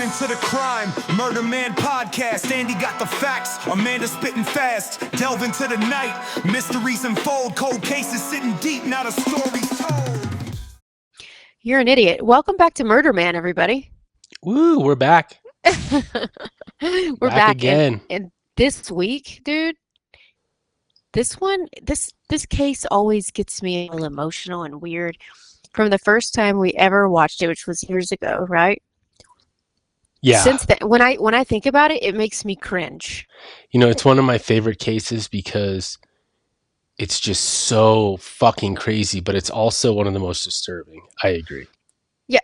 into the crime, Murder Man podcast. Andy got the facts, Amanda spitting fast. Delve into the night, mysteries unfold. Cold cases sitting deep, not a story told. You're an idiot. Welcome back to Murder Man, everybody. Woo, we're back. We're Back back again. And this week, dude, this case always gets me a little emotional and weird from the first time we ever watched it, which was years ago, right? Yeah. Since then, when I think about it, it makes me cringe. You know, it's one of my favorite cases because it's just so fucking crazy, but it's also one of the most disturbing. I agree. Yeah.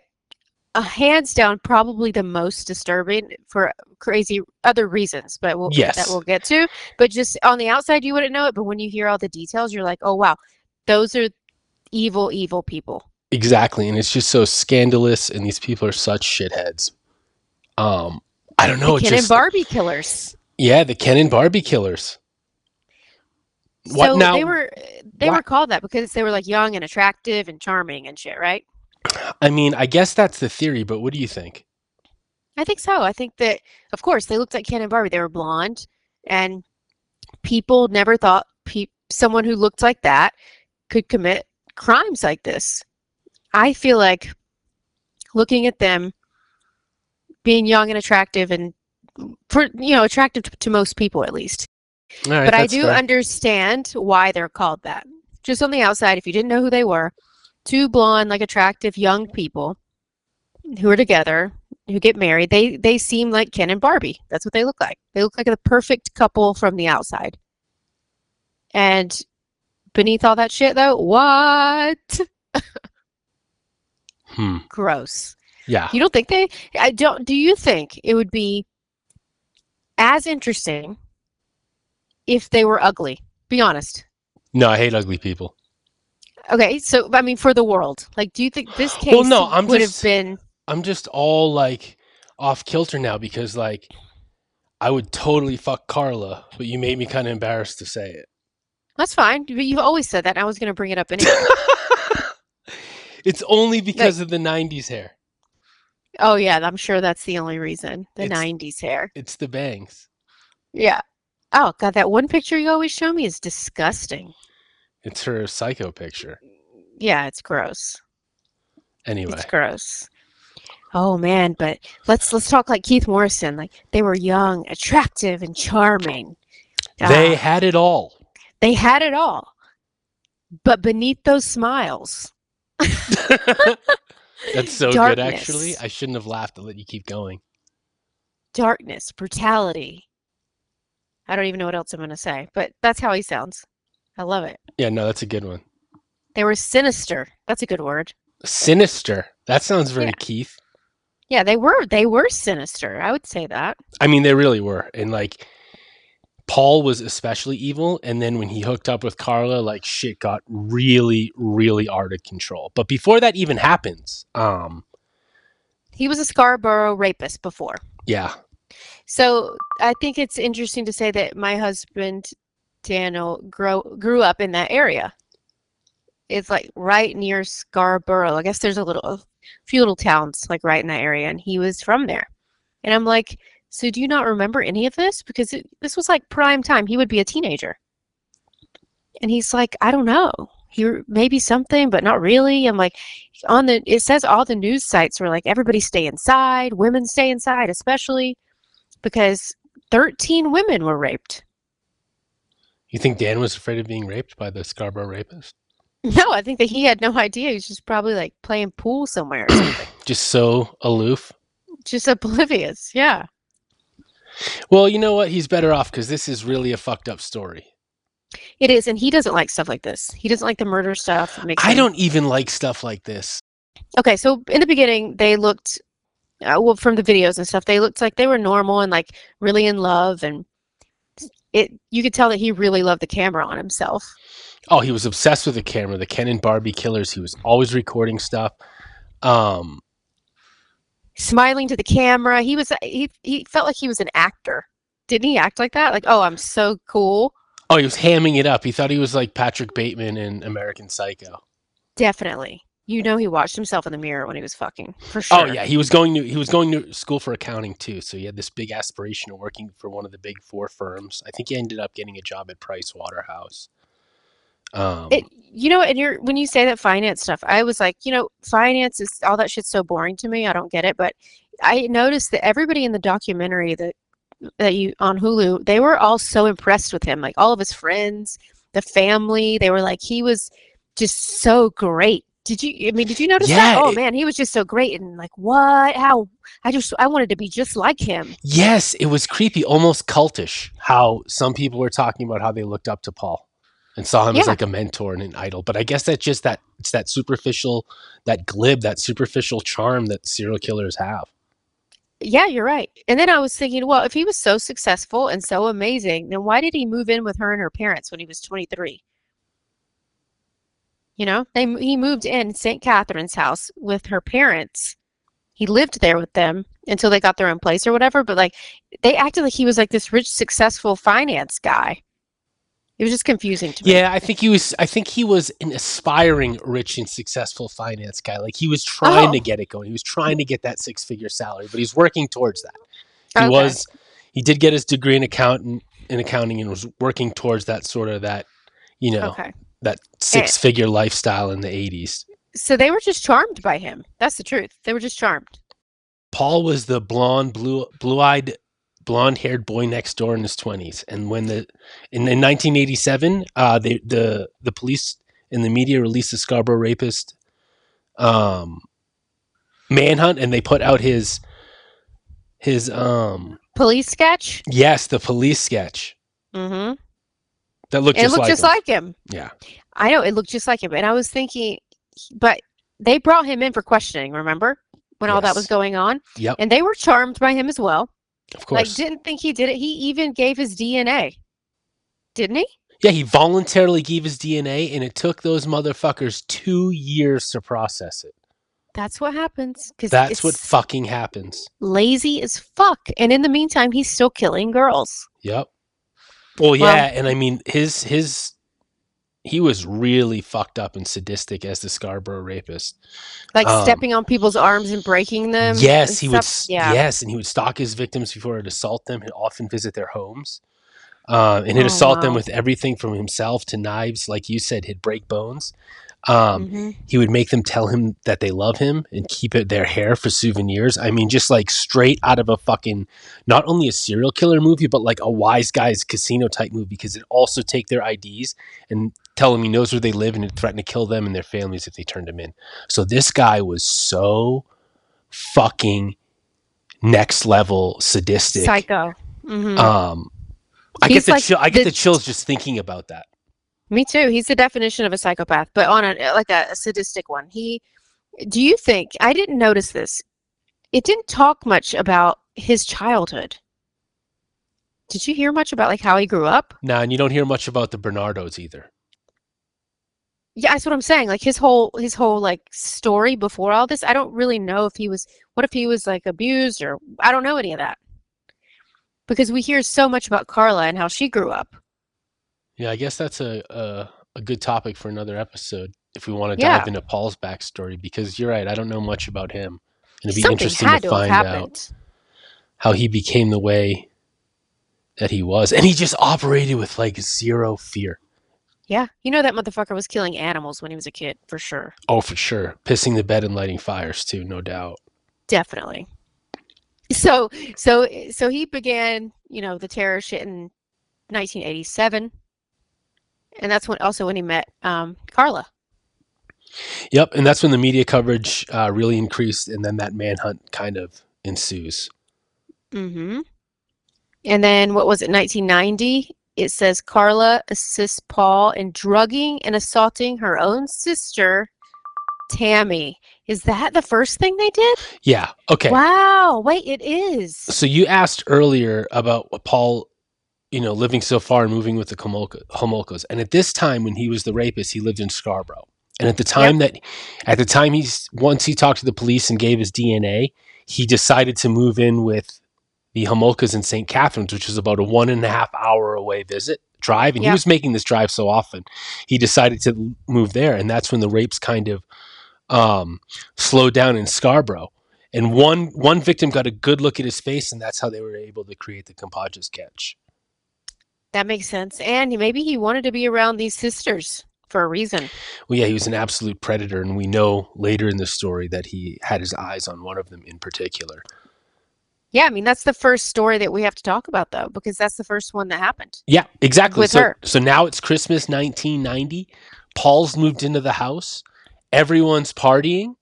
Hands down, probably the most disturbing for crazy other reasons, but that we'll get to. But just on the outside, you wouldn't know it. But when you hear all the details, you're like, oh, wow, those are evil, evil people. Exactly. And it's just so scandalous, and these people are such shitheads. I don't know. The Ken and Barbie Killers. Yeah, the Ken and Barbie Killers. So they were called that because they were like young and attractive and charming and shit, right? I mean, I guess that's the theory, but what do you think? I think so. I think that, of course, they looked like Ken and Barbie. They were blonde, and people never thought someone who looked like that could commit crimes like this. I feel like looking at them being young and attractive, and attractive to most people at least. All right, but I do fair. understand why they're called that. Just on the outside, if you didn't know who they were, two blonde, like attractive young people who are together, who get married, they seem like Ken and Barbie. That's what they look like. They look like the perfect couple from the outside. And beneath all that shit, though, what? Gross. Yeah. You don't think do you think it would be as interesting if they were ugly? Be honest. No, I hate ugly people. Okay, so I mean, for the world, like, do you think this case would have been? I'm just all like off kilter now because like I would totally fuck Karla, but you made me kind of embarrassed to say it. That's fine, but you've always said that. And I was going to bring it up anyway. It's only because of the 90s hair. Oh yeah, I'm sure that's the only reason. The It's- 90s hair. It's the bangs. Yeah. Oh god, that one picture you always show me is disgusting. It's her psycho picture. Yeah, it's gross. Anyway. It's gross. Oh man, but let's talk like Keith Morrison. Like, they were young, attractive, and charming. They had it all. They had it all. But beneath those smiles. That's so Darkness. good, actually. I shouldn't have laughed to let you keep going. Darkness, brutality. I don't even know what else I'm going to say, but that's how he sounds. I love it. Yeah, no, that's a good one. They were sinister. That's a good word. Sinister. That sounds very Keith. Yeah, they were sinister. I would say that. I mean, they really were. And like, Paul was especially evil. And then when he hooked up with Karla, like, shit got really, really out of control. But before that even happens, he was a Scarborough rapist before. Yeah. So I think it's interesting to say that my husband, Daniel, grew up in that area. It's like right near Scarborough. I guess there's a few little towns like right in that area, and he was from there. And I'm like, so do you not remember any of this? Because this was like prime time. He would be a teenager. And he's like, I don't know. Maybe something, but not really. I'm like, it says all the news sites were like, everybody stay inside, women stay inside, especially because 13 women were raped. You think Dan was afraid of being raped by the Scarborough rapist? No, I think that he had no idea. He was just probably like playing pool somewhere or something. Just so aloof? Just oblivious, yeah. Well, you know what? He's better off because this is really a fucked up story. It is, and he doesn't like stuff like this. He doesn't like the murder stuff. I don't even like stuff like this. Okay, so in the beginning, they looked, from the videos and stuff, they looked like they were normal and like really in love, and you could tell that he really loved the camera on himself. Oh, he was obsessed with the camera. The Ken and Barbie Killers. He was always recording stuff. Smiling to the camera. He felt like he was an actor. Didn't he act like that? Like, oh, I'm so cool. Oh, he was hamming it up. He thought he was like Patrick Bateman in American Psycho. Definitely. You know he watched himself in the mirror when he was fucking, for Oh sure. yeah, he was going to school for accounting too. So he had this big aspiration of working for one of the big four firms. I think he ended up getting a job at Price Waterhouse. And when you say that finance stuff, I was like, finance is all that shit's so boring to me. I don't get it. But I noticed that everybody in the documentary that you on Hulu, they were all so impressed with him. Like all of his friends, the family, they were like, he was just so great. Did you notice that? Yeah, Oh man, he was just so great. And like, what? How? I wanted to be just like him. yes, it was creepy, almost cultish. How some people were talking about how they looked up to Paul and saw him as Yeah. like a mentor and an idol. But I guess that's just it's that superficial, that glib, that superficial charm that serial killers have. Yeah, you're right. And then I was thinking, well, if he was so successful and so amazing, then why did he move in with her and her parents when he was 23? He moved in St. Catherine's house with her parents. He lived there with them until they got their own place or whatever. But like, they acted like he was like this rich, successful finance guy. It was just confusing to me. Yeah, I think he was an aspiring rich and successful finance guy. Like he was trying to get it going. He was trying to get that 6-figure salary, but he's working towards that. Okay. He did get his degree in accounting and was working towards that sort of that, Okay. that 6-figure lifestyle in the 80s. So they were just charmed by him. That's the truth. They were just charmed. Paul was the blue-eyed, blonde-haired boy next door in his 20s. And when in 1987, the police and the media released the Scarborough rapist manhunt, and they put out his Police sketch? yes, the police sketch. Mm-hmm. That looked just like him. Yeah. I know, it looked just like him. And I was thinking, but they brought him in for questioning, remember? When all that was going on? Yep. And they were charmed by him as well. Of course. Like, didn't think he did it. He even gave his DNA. Didn't he? Yeah, he voluntarily gave his DNA, and it took those motherfuckers 2 years to process it. That's what happens. That's what fucking happens. Lazy as fuck. And in the meantime, he's still killing girls. Yep. Well, yeah, and I mean, he was really fucked up and sadistic as the Scarborough rapist. Like stepping on people's arms and breaking them. Yes, he would. Yeah. Yes, and he would stalk his victims before he'd assault them. He'd often visit their homes, and he'd assault them with everything from himself to knives. Like you said, he'd break bones. He would make them tell him that they love him and keep their hair for souvenirs. I mean, just like straight out of a fucking, not only a serial killer movie, but like a Wise Guys casino type movie, because it'd also take their IDs and tell him he knows where they live and it'd threaten to kill them and their families if they turned him in. So this guy was so fucking next level sadistic. Psycho. Mm-hmm. I get the chills just thinking about that. Me too. He's the definition of a psychopath, but on a sadistic one. Do you think, I didn't notice this, it didn't talk much about his childhood. Did you hear much about like how he grew up? No, and you don't hear much about the Bernardos either. Yeah, that's what I'm saying. Like his whole like story before all this, I don't really know if he was like abused, or I don't know any of that. Because we hear so much about Karla and how she grew up. Yeah, I guess that's a good topic for another episode if we want to dive into Paul's backstory, because you're right, I don't know much about him. And it'd be interesting to find out how he became the way that he was. And he just operated with like zero fear. Yeah. That motherfucker was killing animals when he was a kid, for sure. Oh, for sure. Pissing the bed and lighting fires too, no doubt. Definitely. So he began, the terror shit in 1987. And that's when he met Karla. Yep, and that's when the media coverage really increased, and then that manhunt kind of ensues. Mm-hmm. And then, what was it, 1990? It says Karla assists Paul in drugging and assaulting her own sister, Tammy. Is that the first thing they did? Yeah, okay. Wow, wait, it is. So you asked earlier about Paul, living so far and moving with the Homolkas. And at this time, when he was the rapist, he lived in Scarborough. And at the time once he talked to the police and gave his DNA, he decided to move in with the Homolkas in St. Catherine's, which was about a 1.5 hour away drive. And he was making this drive so often, he decided to move there. And that's when the rapes kind of slowed down in Scarborough. And one victim got a good look at his face, and that's how they were able to create the composite sketch. That makes sense. And maybe he wanted to be around these sisters for a reason. Well, yeah, he was an absolute predator, and we know later in the story that he had his eyes on one of them in particular. Yeah, I mean, that's the first story that we have to talk about, though, because that's the first one that happened. Yeah, exactly. With her. So now it's Christmas 1990. Paul's moved into the house. Everyone's partying.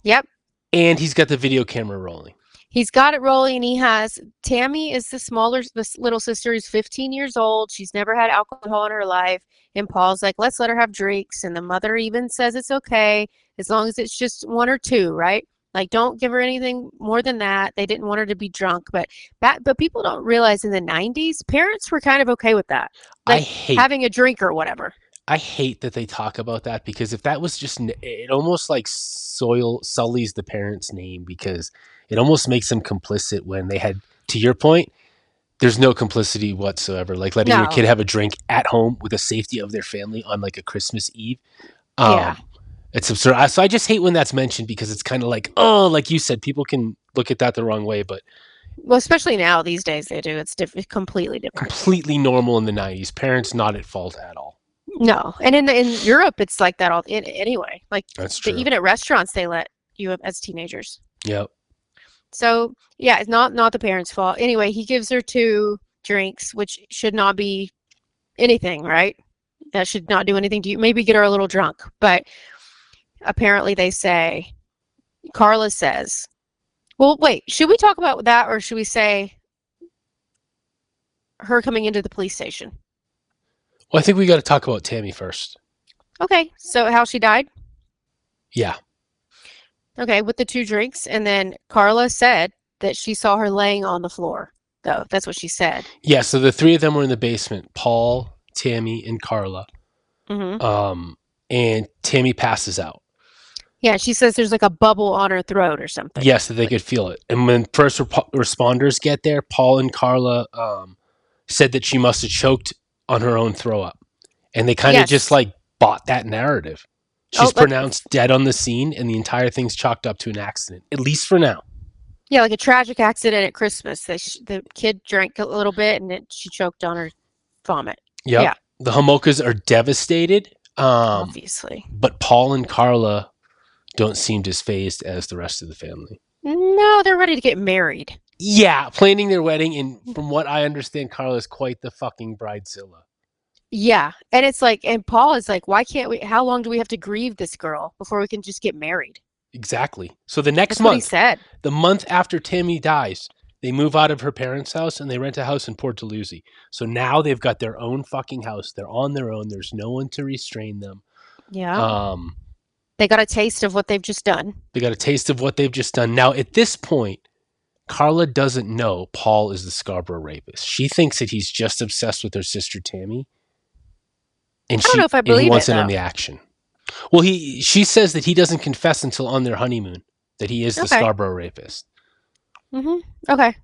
Yep. And he's got the video camera rolling. He's got it rolling, and he has Tammy is the little sister who's 15 years old. She's never had alcohol in her life. And Paul's like, let's let her have drinks. And the mother even says it's okay as long as it's just one or two, right? Like, don't give her anything more than that. They didn't want her to be drunk. But people don't realize in the 90s, parents were kind of okay with that. Like having a drink or whatever. I hate that they talk about that, because if that was just, it almost like sullies the parent's name, because it almost makes them complicit when they had, to your point, there's no complicity whatsoever. Like letting your kid have a drink at home with the safety of their family on like a Christmas Eve. Yeah. It's absurd. So I just hate when that's mentioned, because it's kind of like, oh, like you said, people can look at that the wrong way, but. Well, especially now, these days they do. It's completely different. Completely normal in the 90s. Parents not at fault at all. No. And in Europe, it's like that anyway. Like, that's true. Even at restaurants, they let you up as teenagers. Yep. So, yeah, it's not the parents' fault. Anyway, he gives her 2 drinks, which should not be anything, right? That should not do anything to you. Maybe get her a little drunk. But apparently they say, Karla says, well, wait, should we talk about that, or should we say her coming into the police station? Well, I think we got to talk about Tammy first. Okay, so how she died? Yeah. Okay, with the 2 drinks, and then Karla said that she saw her laying on the floor, though. That's what she said. Yeah, so the 3 of them were in the basement, Paul, Tammy, and Karla. Mm-hmm. And Tammy passes out. Yeah, she says there's like a bubble on her throat or something. Yes, that they could feel it. And when first responders get there, Paul and Karla said that she must have choked on her own throw up. And they kind of just like bought that narrative. She's pronounced dead on the scene, and the entire thing's chalked up to an accident, at least for now. Yeah, like a tragic accident at Christmas. The kid drank a little bit, and she choked on her vomit. Yep. Yeah. The Homolkas are devastated. Obviously. But Paul and Karla don't seem as phased as the rest of the family. No, they're ready to get married. Yeah, planning their wedding, and from what I understand, Karla is quite the fucking bridezilla. Yeah, and it's like, and Paul is like, why can't we, how long do we have to grieve this girl before we can just get married? Exactly. So the next month, what he said. The month after Tammy dies, they move out of her parents' house and they rent a house in Port Dalhousie. So now they've got their own fucking house. They're on their own. There's no one to restrain them. Yeah. They got a taste of what they've just done. Now, at this point, Karla doesn't know Paul is the Scarborough rapist. She thinks that he's just obsessed with her sister Tammy. And I don't know if I believe he wants it, in on the action. Well, she says that he doesn't confess until on their honeymoon that he is the Scarborough rapist. Mm-hmm. Okay.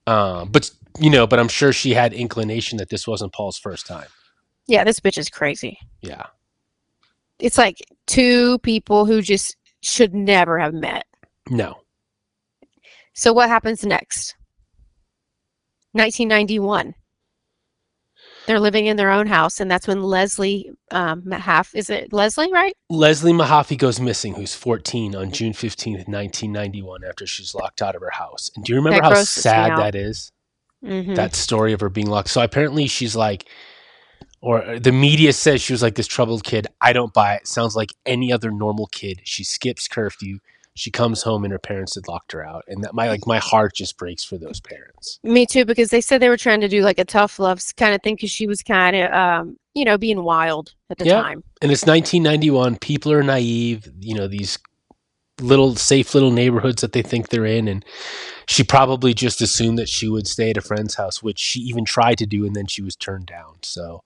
But I'm sure she had inclination that this wasn't Paul's first time. Yeah, this bitch is crazy. Yeah. It's like 2 people who just should never have met. No. So what happens next? 1991. They're living in their own house, and that's when Leslie Mahaffey, is it Leslie, right? Leslie Mahaffey goes missing, who's 14, on June 15th, 1991, after she's locked out of her house. And do you remember how sad that is? Mm-hmm. That story of her being locked. So apparently she's like, or the media says she was like this troubled kid. I don't buy it. Sounds like any other normal kid. She skips curfew. She comes home and her parents had locked her out. And that my heart just breaks for those parents. Me too, because they said they were trying to do like a tough love kind of thing, because she was kind of, being wild at the time. And it's 1991. People are naive, these safe little neighborhoods that they think they're in. And she probably just assumed that she would stay at a friend's house, which she even tried to do. And then she was turned down. So.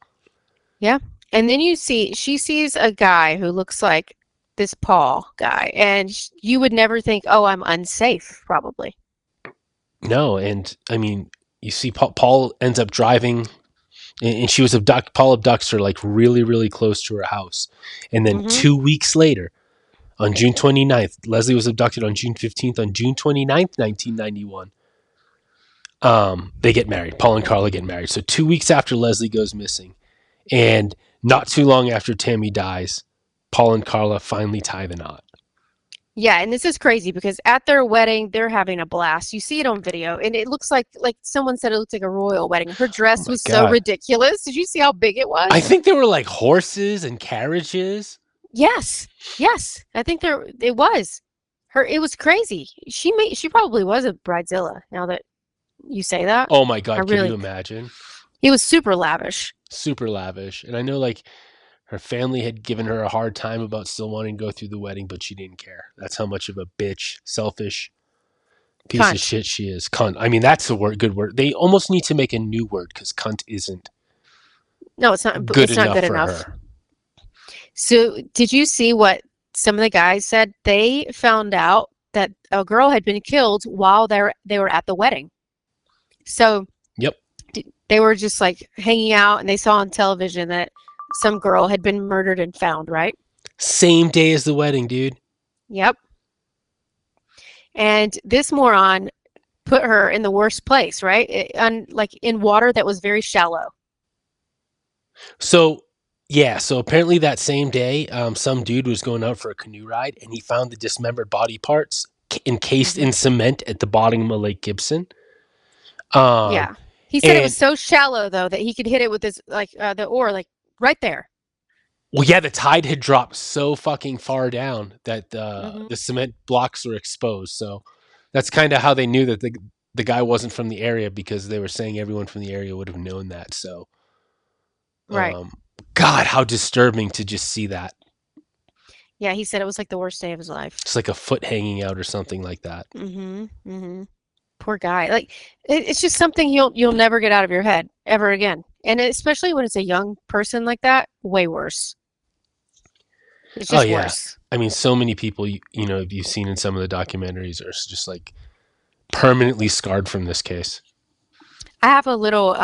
Yeah. And then she sees a guy who looks like this Paul guy, and you would never think, oh, I'm unsafe, probably. No. And I mean, you see Paul ends up driving, and she was Paul abducts her like really, really close to her house. And then 2 weeks later, On June 29th, Leslie was abducted on June 15th. On June 29th, 1991, they get married. Paul and Karla get married. So 2 weeks after Leslie goes missing, and not too long after Tammy dies, Paul and Karla finally tie the knot. Yeah, and this is crazy because at their wedding, they're having a blast. You see it on video, and it looks like someone said it looked like a royal wedding. Her dress was so ridiculous. Did you see how big it was? I think there were like horses and carriages. Yes, yes, I think it was. It was crazy. She probably was a bridezilla. Now that you say that. Oh my God, can you imagine? It was super lavish. Super lavish, and I know like her family had given her a hard time about still wanting to go through the wedding, but she didn't care. That's how much of a bitch, selfish piece of shit she is. Cunt. I mean, that's a good word. They almost need to make a new word because cunt isn't. No, it's not good enough. Her. So, did you see what some of the guys said? They found out that a girl had been killed while they were at the wedding. So, yep, they were just like hanging out, and they saw on television that some girl had been murdered and found, right? Same day as the wedding, dude. Yep. And this moron put her in the worst place, right? In water that was very shallow. So, yeah. So apparently that same day, some dude was going out for a canoe ride, and he found the dismembered body parts encased in cement at the bottom of Lake Gibson. Yeah. He said it was so shallow, though, that he could hit it with his, the oar, right there. Well, yeah, the tide had dropped so fucking far down that the cement blocks were exposed. So that's kind of how they knew that the guy wasn't from the area, because they were saying everyone from the area would have known that. So, right. God, how disturbing to just see that. Yeah, he said it was like the worst day of his life. It's like a foot hanging out or something like that. Poor guy. It's just something you'll never get out of your head ever again. And especially when it's a young person like that, way worse. It's just worse. I mean, so many people, you've seen in some of the documentaries are just like permanently scarred from this case. I have a little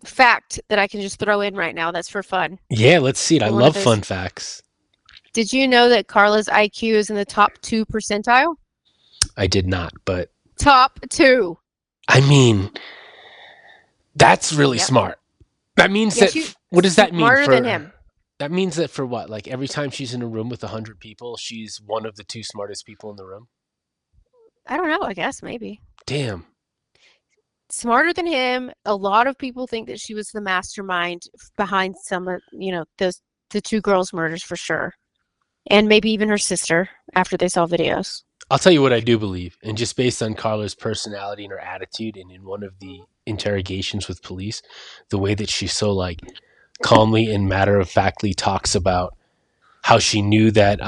fact that I can just throw in right now that's for fun. Yeah, let's see it. I love fun facts. Did you know that Karla's IQ is in the top 2 percentile? I did not, but... Top 2. I mean, that's really smart. That means what does that mean? Smarter than him. That means that for what? Like every time she's in a room with 100 people, she's one of the 2 smartest people in the room? I don't know. I guess maybe. Damn. Smarter than him. A lot of people think that she was the mastermind behind some of, the 2 girls' murders for sure. And maybe even her sister after they saw videos. I'll tell you what I do believe. And just based on Karla's personality and her attitude, and in one of the interrogations with police, the way that she so calmly and matter-of-factly talks about how she knew that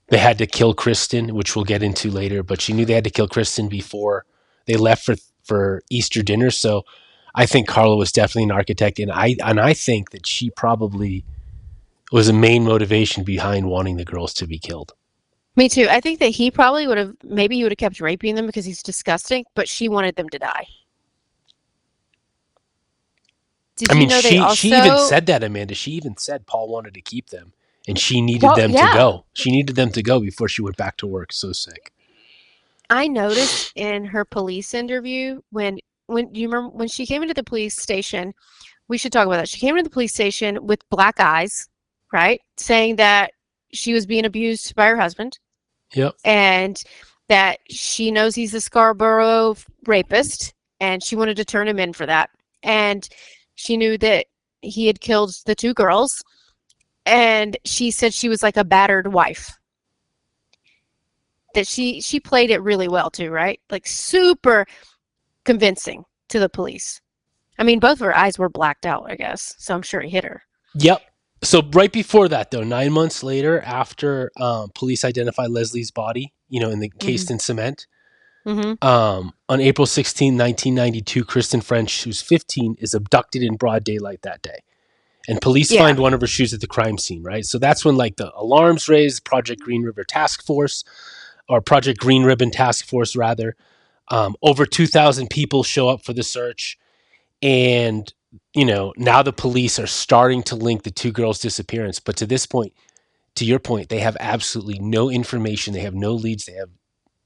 they had to kill Kristen, which we'll get into later, but she knew they had to kill Kristen before they left for Easter dinner. So I think Karla was definitely an architect, and I think that she probably was a main motivation behind wanting the girls to be killed. Me too. I think that he probably he would have kept raping them because he's disgusting, but she wanted them to die. She even said that, Amanda. She even said Paul wanted to keep them, and she needed them to go. She needed them to go before she went back to work. So sick. I noticed in her police interview when you remember when she came into the police station, we should talk about that. She came into the police station with black eyes, right? Saying that she was being abused by her husband. Yep. And that she knows he's a Scarborough rapist, and she wanted to turn him in for that. And she knew that he had killed the 2 girls, and she said she was like a battered wife. That she played it really well too, right? Like super convincing to the police. I mean, both of her eyes were blacked out, I guess. So I'm sure he hit her. Yep. So right before that, though, 9 months later, after police identified Leslie's body, encased in cement, on April 16, 1992, Kristen French, who's 15, is abducted in broad daylight that day. And police find one of her shoes at the crime scene, right? So that's when the alarms raised, Project Green Ribbon Task Force, rather. Over 2,000 people show up for the search. And now the police are starting to link the two girls' disappearance. But to this point, to your point, they have absolutely no information. They have no leads. They have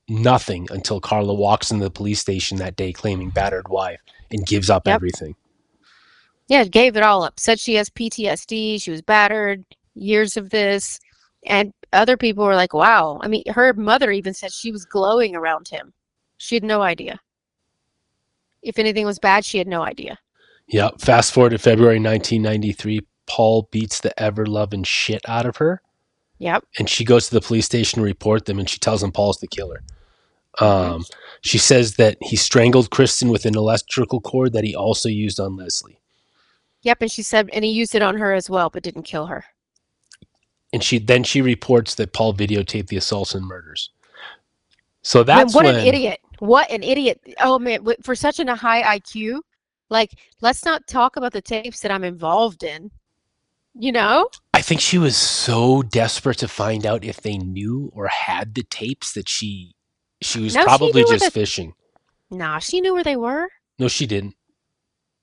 nothing until Karla walks into the police station that day claiming battered wife and gives up everything. Yeah, gave it all up. Said she has PTSD. She was battered. Years of this. And other people were like, wow. I mean, her mother even said she was glowing around him. She had no idea. If anything was bad, she had no idea. Yeah. Fast forward to February 1993. Paul beats the ever-loving shit out of her. Yep. And she goes to the police station to report them, and she tells them Paul's the killer. She says that he strangled Kristen with an electrical cord that he also used on Leslie. Yep, and she said, and he used it on her as well, but didn't kill her. And she reports that Paul videotaped the assaults and murders. So that's an idiot. What an idiot. Oh, man, for such a high IQ, like, let's not talk about the tapes that I'm involved in. I think she was so desperate to find out if they knew or had the tapes that she was probably just fishing. Nah, she knew where they were. No, she didn't.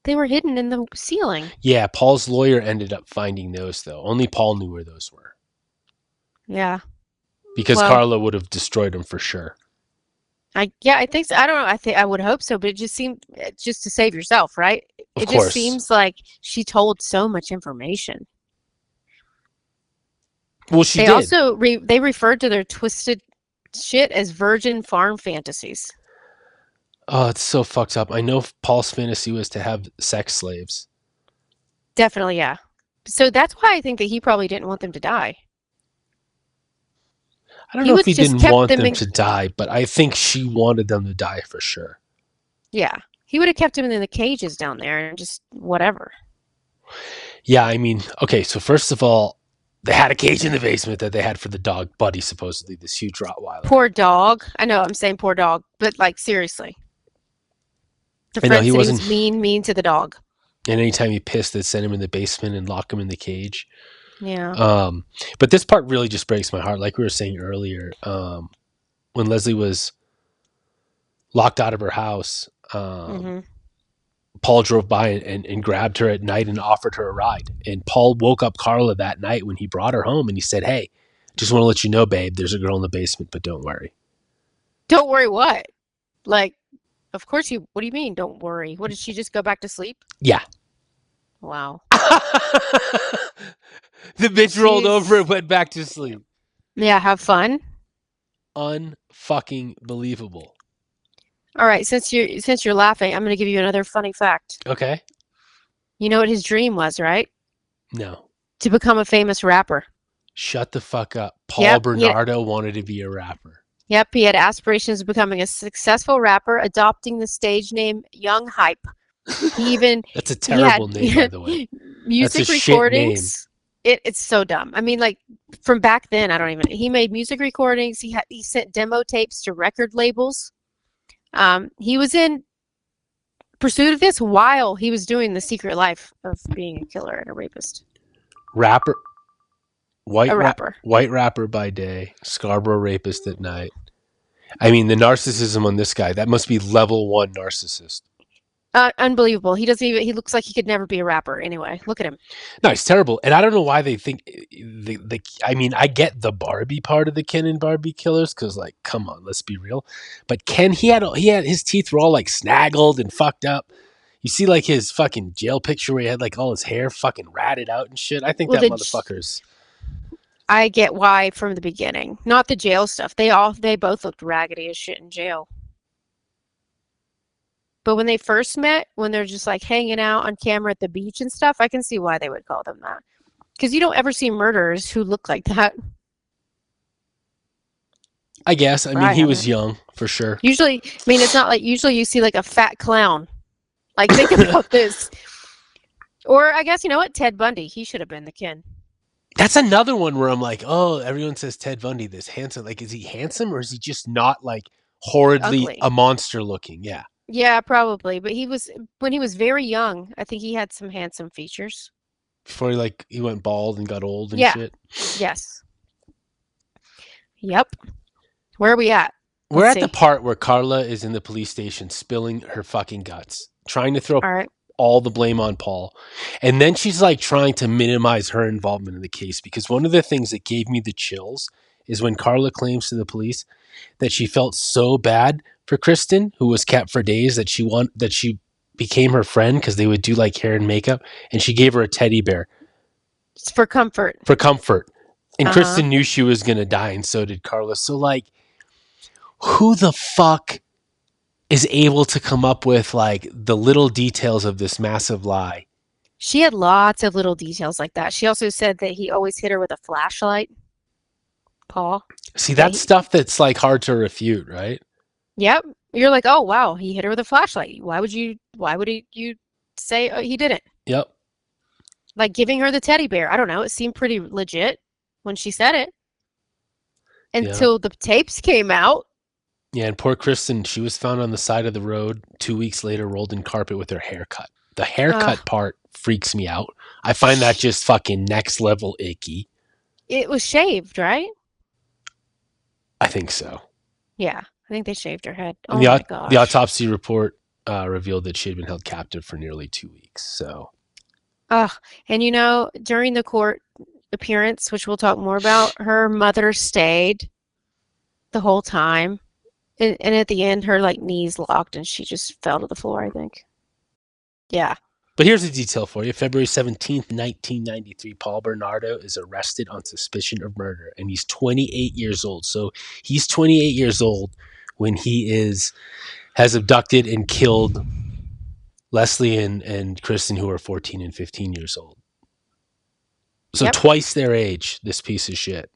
They were hidden in the ceiling. Yeah, Paul's lawyer ended up finding those, though. Only Paul knew where those were. Yeah. Because Karla would have destroyed them for sure. I think so. I don't know. I would hope so, but it just seemed just to save yourself, right? Of course. Just seems like she told so much information. Well, she did. They also they referred to their twisted shit as virgin farm fantasies. Oh, it's so fucked up. I know Paul's fantasy was to have sex slaves. Definitely, yeah. So that's why I think that he probably didn't want them to die. I don't know if he didn't want them to die, but I think she wanted them to die for sure. Yeah. He would have kept them in the cages down there and just whatever. Yeah, I mean, okay, so first of all, they had a cage in the basement that they had for the dog, Buddy, supposedly, this huge Rottweiler. Poor dog. I know, I'm saying poor dog, but like, seriously. The friend said he was mean to the dog. And anytime he pissed, they'd send him in the basement and lock him in the cage. Yeah. But this part really just breaks my heart. Like we were saying earlier, when Leslie was locked out of her house, Paul drove by and grabbed her at night and offered her a ride. And Paul woke up Karla that night when he brought her home and he said, "Hey, just want to let you know, babe, there's a girl in the basement, but don't worry." Don't worry what? Like, of course what do you mean, don't worry? What, did she just go back to sleep? Yeah. Wow. The bitch rolled over and went back to sleep. Yeah, have fun. Unfucking believable. All right, since you're laughing, I'm going to give you another funny fact. Okay. You know what his dream was, right? No. To become a famous rapper. Shut the fuck up. Paul Bernardo wanted to be a rapper. Yep, he had aspirations of becoming a successful rapper, adopting the stage name Young Hype. He even That's a terrible name, by the way. Music recordings. It's so dumb. I mean, like, from back then, he made music recordings. He sent demo tapes to record labels. He was in pursuit of this while he was doing The Secret Life of Being a Killer and a Rapist. Rapper. White rapper. White rapper by day, Scarborough rapist at night. I mean, the narcissism on this guy, that must be level 1 narcissist. Unbelievable. He looks like he could never be a rapper anyway. Look at him. No, he's terrible. And I don't know why they think I mean, I get the Barbie part of the Ken and Barbie Killers, because, like, come on, let's be real. But Ken, he had his teeth were all like snaggled and fucked up. You see, like, his fucking jail picture where he had, like, all his hair fucking ratted out and shit. I think that motherfucker's. I get why from the beginning. Not the jail stuff. They both looked raggedy as shit in jail. But when they first met, when they're just like hanging out on camera at the beach and stuff, I can see why they would call them that. Because you don't ever see murderers who look like that. I guess. I mean, he was young, for sure. Usually, it's not like usually you see like a fat clown. Like, think about this. Or I guess, you know what? Ted Bundy. He should have been the Ken. That's another one where I'm like, oh, everyone says Ted Bundy, this handsome. Like, is he handsome or is he just not, like, horridly ugly? A monster looking? Yeah. Yeah, probably. But when he was very young, I think he had some handsome features. Before he went bald and got old and shit? Yes. Yep. Where are we at? We're at the part where Karla is in the police station spilling her fucking guts. Trying to throw all the blame on Paul. And then she's like trying to minimize her involvement in the case, because one of the things that gave me the chills is when Karla claims to the police that she felt so bad for Kristen, who was kept for days, that she became her friend because they would do like hair and makeup, and she gave her a teddy bear. It's for comfort. For comfort. And Kristen knew she was going to die, and so did Karla. So, like, who the fuck is able to come up with, like, the little details of this massive lie? She had lots of little details like that. She also said that he always hit her with a flashlight, Paul. See, that's stuff that's, like, hard to refute, right? Yep. You're like, oh, wow, he hit her with a flashlight. Why would you say he didn't? Yep. Like giving her the teddy bear. I don't know. It seemed pretty legit when she said it. Until the tapes came out. Yeah, and poor Kristen, she was found on the side of the road 2 weeks later, rolled in carpet with her hair cut. The haircut part freaks me out. I find that just fucking next level icky. It was shaved, right? I think so. Yeah, I think they shaved her head. Oh my gosh. The autopsy report revealed that she had been held captive for nearly 2 weeks. So. And during the court appearance, which we'll talk more about, her mother stayed the whole time. And at the end, her knees locked and she just fell to the floor, I think. Yeah. But here's a detail for you. February 17th, 1993, Paul Bernardo is arrested on suspicion of murder, and he's 28 years old. So he's 28 years old when he has abducted and killed Leslie and Kristen, who are 14 and 15 years old. So twice their age, this piece of shit.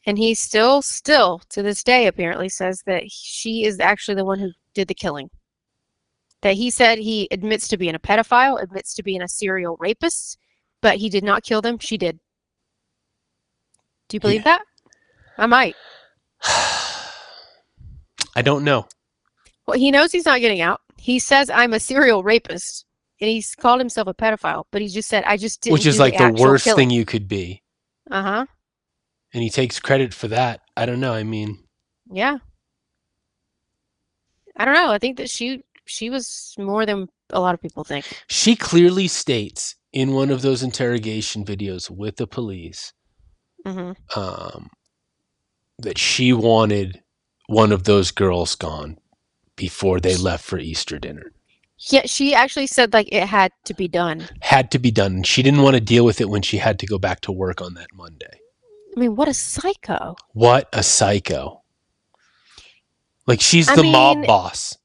And he still to this day apparently says that she is actually the one who did the killing. That he said he admits to being a pedophile, admits to being a serial rapist, but he did not kill them. She did. Do you believe that? I might. I don't know. Well, he knows he's not getting out. He says, I'm a serial rapist. And he's called himself a pedophile, but he just said, I just didn't. Which is like the worst thing you could be. Uh-huh. And he takes credit for that. I don't know. I mean. Yeah. I don't know. I think that she was more than a lot of people think. She clearly states in one of those interrogation videos with the police that she wanted one of those girls gone before they left for Easter dinner. Yeah, she actually said it had to be done. Had to be done. She didn't want to deal with it when she had to go back to work on that Monday. I mean, what a psycho. What a psycho. She's the mob boss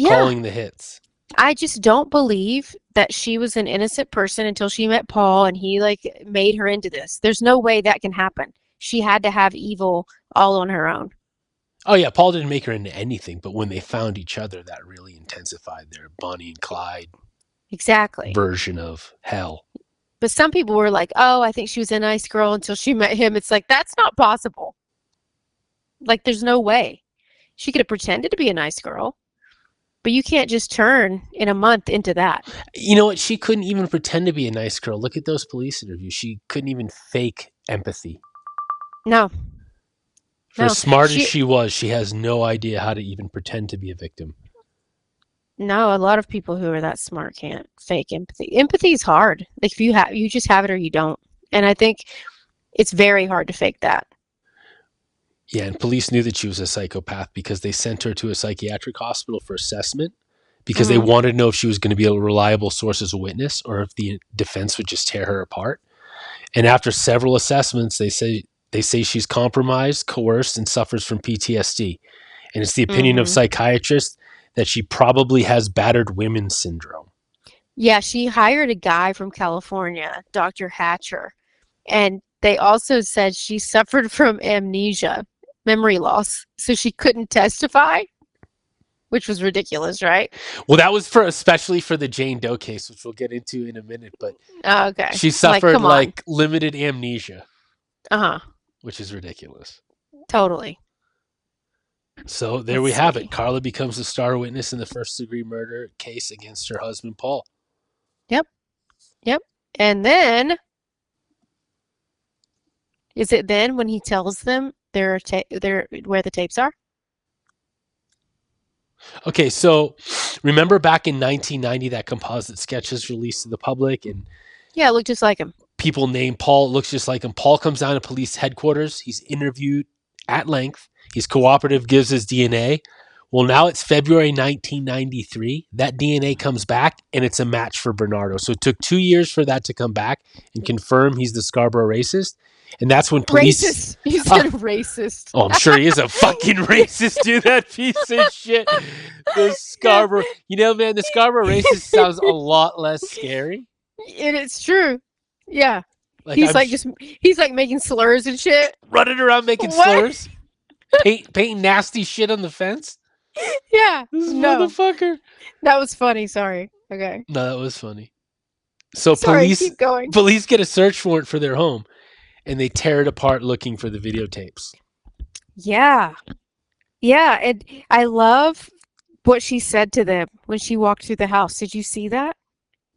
calling the hits. I just don't believe that she was an innocent person until she met Paul and he made her into this. There's no way that can happen. She had to have evil all on her own. Oh yeah, Paul didn't make her into anything, but when they found each other, that really intensified their Bonnie and Clyde version of hell. But some people were like, oh, I think she was a nice girl until she met him. It's that's not possible. There's no way. She could have pretended to be a nice girl, but you can't just turn in a month into that. You know what? She couldn't even pretend to be a nice girl. Look at those police interviews. She couldn't even fake empathy. No. For as smart as she was, she has no idea how to even pretend to be a victim. No, a lot of people who are that smart can't fake empathy. Empathy is hard. If you just have it or you don't. And I think it's very hard to fake that. Yeah, and police knew that she was a psychopath because they sent her to a psychiatric hospital for assessment because they wanted to know if she was going to be a reliable source as a witness or if the defense would just tear her apart. And after several assessments, they say she's compromised, coerced, and suffers from PTSD. And it's the opinion of psychiatrists that she probably has battered women syndrome. Yeah, she hired a guy from California, Dr. Hatcher. And they also said she suffered from amnesia, memory loss, so she couldn't testify, which was ridiculous, right? Well, that was especially for the Jane Doe case, which we'll get into in a minute. But okay, she suffered limited amnesia. Which is ridiculous. Totally. So there we have it. Karla becomes the star witness in the first-degree murder case against her husband, Paul. Yep. And then, is it then when he tells them where the tapes are? Okay, so remember back in 1990 that composite sketch was released to the public and Yeah, it looked just like him. people named Paul. It looks just like him. Paul comes down to police headquarters. He's interviewed at length. He's cooperative, gives his DNA. Well, now it's February 1993. That DNA comes back, and it's a match for Bernardo. So it took 2 years for that to come back and confirm he's the Scarborough racist. And that's when police... Racist. You said racist. Oh, I'm sure he is a fucking racist, dude. That piece of shit. The Scarborough... You know, man, the Scarborough racist sounds a lot less scary. And it's true. Yeah. Like, He's like making slurs and shit. Running around making slurs. Painting nasty shit on the fence. Yeah. This motherfucker. That was funny. Sorry. Okay. No, that was funny. So Keep going. Police get a search warrant for their home, and they tear it apart looking for the videotapes. Yeah. Yeah. And I love what she said to them when she walked through the house. Did you see that?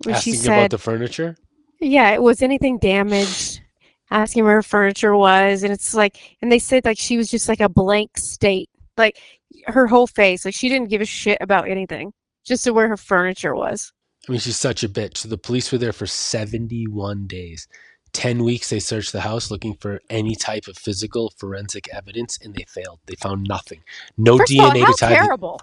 When Asking she said about the furniture? Yeah, was anything damaged? Asking where her furniture was, and it's like, and they said like she was just like a blank state, like her whole face, like she didn't give a shit about anything, just to where her furniture was. I mean, she's such a bitch. So the police were there for 71 days. 10 weeks they searched the house looking for any type of physical forensic evidence, and they failed. They found nothing. No First DNA of all, how to tie. terrible.